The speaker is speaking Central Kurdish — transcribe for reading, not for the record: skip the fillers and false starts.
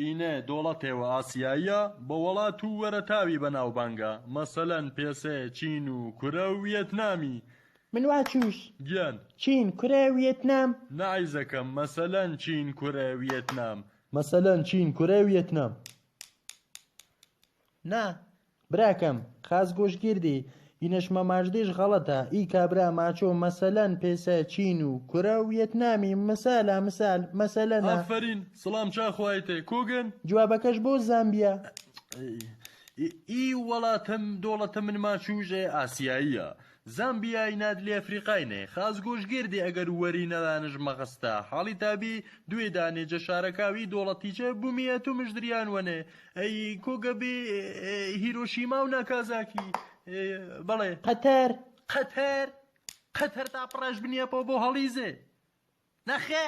ئینە دۆڵەتێوە ئاسیاییە بە وڵات و وەرەتاوی بەناوبانگە مەسەلەن پێسێ چین و کورە و ڤیەتنامی. من وا چووش گیان چین کورە ڤیەتنام نایزەکەم مەسەلەن چین کورە ڤیەتنام. مەسەلەن چین کورە ڤیەتنام. نا براکەم خاز گۆشتگیردی ئینەشمە ماژدێش غەڵەتە ئی کابرا ماچۆ مەسەلەن پێسە چین و کورە ڤیەتنامی مسالە مسال مەسەلەنە. ئافرین سڵام چاخوایتێ کۆگن جوابەکەش بۆ زامبیا. ئی وڵاتم دۆڵەتە من ماچوژێ ئاسیاییە زامبیای نادلی ئەفریقاینێ خاز گۆشتگیردی ئەگەر وەری نەدانش مەخستە حاڵی تابی دوێ دانێجە شارەکاوی دۆڵەتیچە بوومیەت و مژدریان وەنێ ئەی کۆگە بێ هیرۆشیما و ناکازاکی بەڵێ قەتەر قەتەر تا پڕەش بنیەپەوە بۆ هەڵیزێ نەخێ